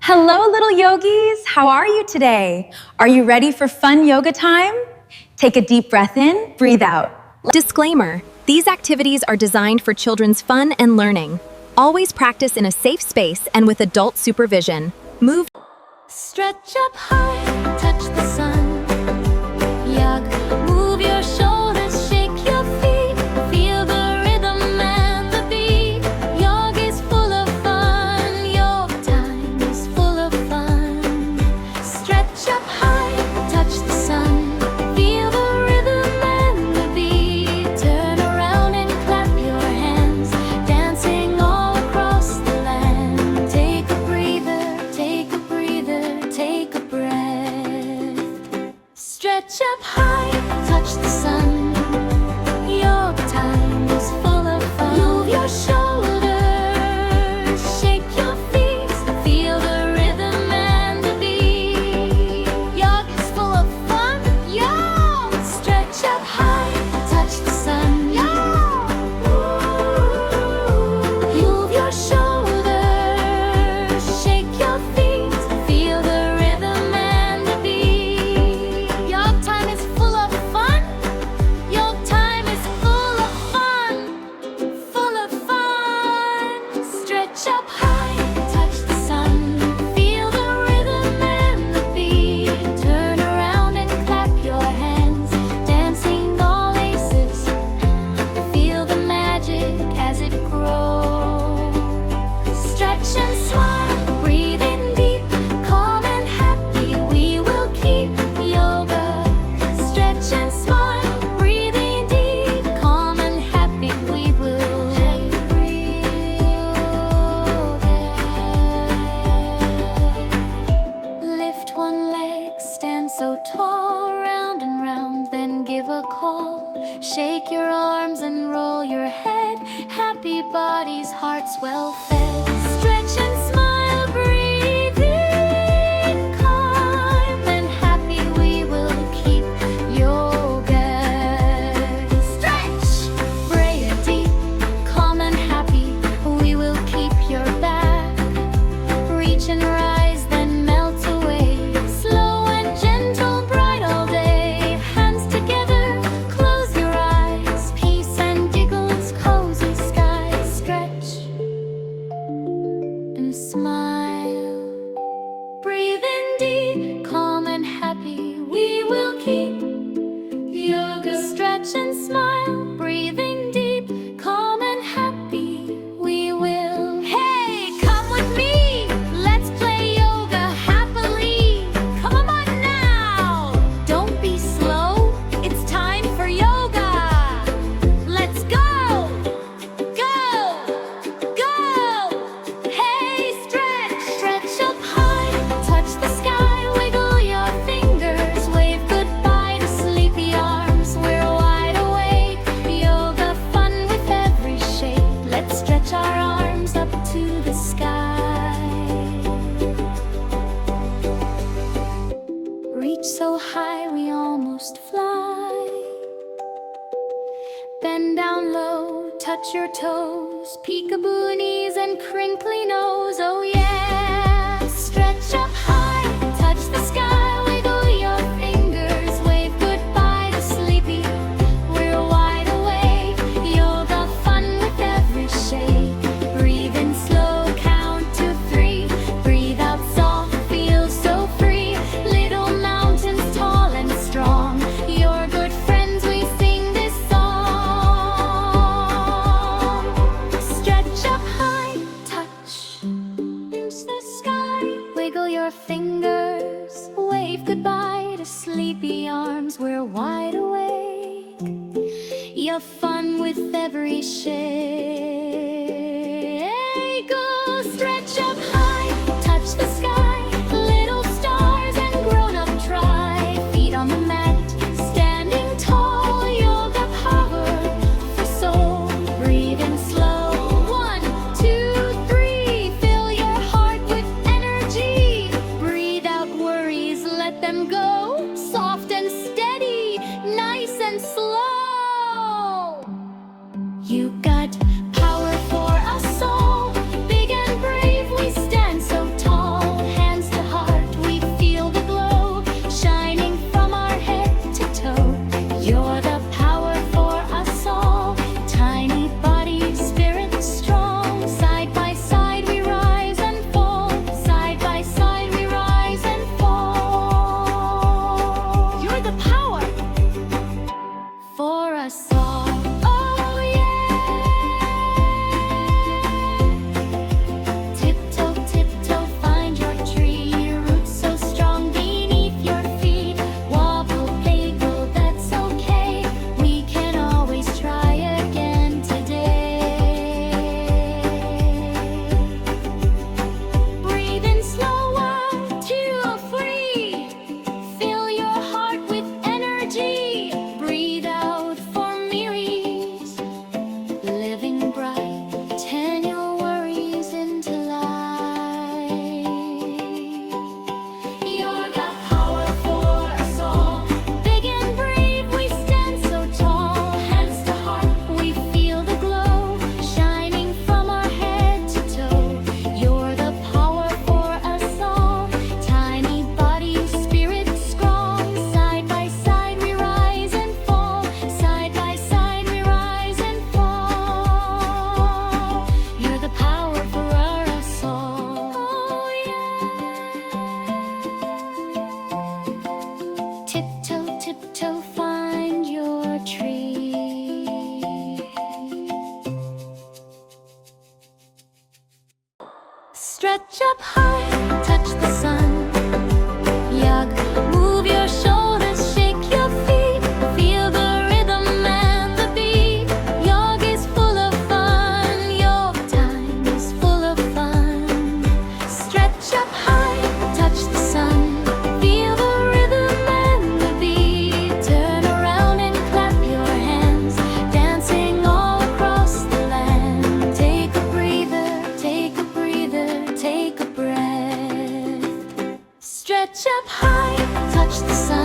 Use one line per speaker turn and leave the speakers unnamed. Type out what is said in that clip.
Hello, little yogis. How are you today? Are you ready for fun yoga time? Take a deep breath in, breathe out.
Disclaimer: these activities are designed for children's fun and learning. Always practice in a safe space and with adult supervision. Move.
Stretch up high, touch the sun. Yoga, move your shoulders, shake your feet. Feel the rhythm and the beat. Yoga is full of fun. Yoga time is full of fun. Stretch up high, touch the sun. Feel the rhythm and the beat. Turn around and clap your hands, dancing all across the land. Take a breather, take a breather, take a breath. Stretch up high, touch the sun. Your time is full of fun. Move your shoulders, shake your feet. Feel the rhythm and the beat. Yoga's full of fun. Yo! Stretch up high, touch the sun. Yo! Move your shoulders, shake your feet. Feel the rhythm and the beat. Your time is full of fun. Your time is full of fun. Full of fun. Stretch up high, touch the sun. Feel the rhythm and the beat. Turn around and clap your hands, dancing all aces. Feel the magic as it grows. Stretch and smile, breathe in deep, calm and happy. We will keep yoga. Stretch and smile, breathe in deep, calm and happy. We will lift one leg, stand so tall, round and round, then give a call. Shake your arms and roll your head. Happy bodies, hearts well fed. Stretch and smile, breathe in, calm and happy. We will keep yoga. Stretch, breathe deep, calm and happy. We will keep your back. Reach and rise, then melt away. Slow and gentle, bright all day. Hands together, close your eyes. Peace and giggles, cozy skies. Stretch and smile. Breathe in deep, calm and happy. We will keep yoga. Stretch and smile. Breathing deep, calm and happy. We will. Hey, come with me. Let's play yoga happily. Come on now. Don't be slow. It's time for yoga. Let's go. Go. Go. Hey, stretch. Stretch up high. Touch the sky. Wiggle your fingers. Wave goodbye to sleepy arms. We're wide awake. Yoga fun with every shake. Let's stretch our arms up to the sky. Reach so high we almost fly. Bend down low, touch your toes. Peekaboo knees and crinkly nose. Oh yeah. Stretch up high, touch the sky. Wiggle your fingers. Wave goodbye to sleepy. We're wide awake. Yoga fun with every shake. Breathe in slow, count to 3. Breathe out soft, feel so free. Little mountains tall and strong. You're good friends, we sing this song. Stretch up high, touch the sky. Wiggle your fingers. Wave goodbye to sleepy arms. We're wide awake. You're fun with every shake. Go stretch up high, touch the sky. Little stars and grown up try. Feet on the mat, standing tall. Yoga power for soul. Breathe in slow. 1, 2, 3. Fill your heart with energy. Breathe out worries, let them go. Soft and steady, nice and slow. You got power. up high, touch the sun. Yag, move your shoulders, shake your feet. Feel the rhythm and the beat. Yoga is full of fun. Yoga time is full of fun. Stretch up high, touch the sun. Feel the rhythm and the beat. Turn around and clap your hands, dancing all across the land. Take a breather, take a breather, take a breath. Stretch up high, touch the sun.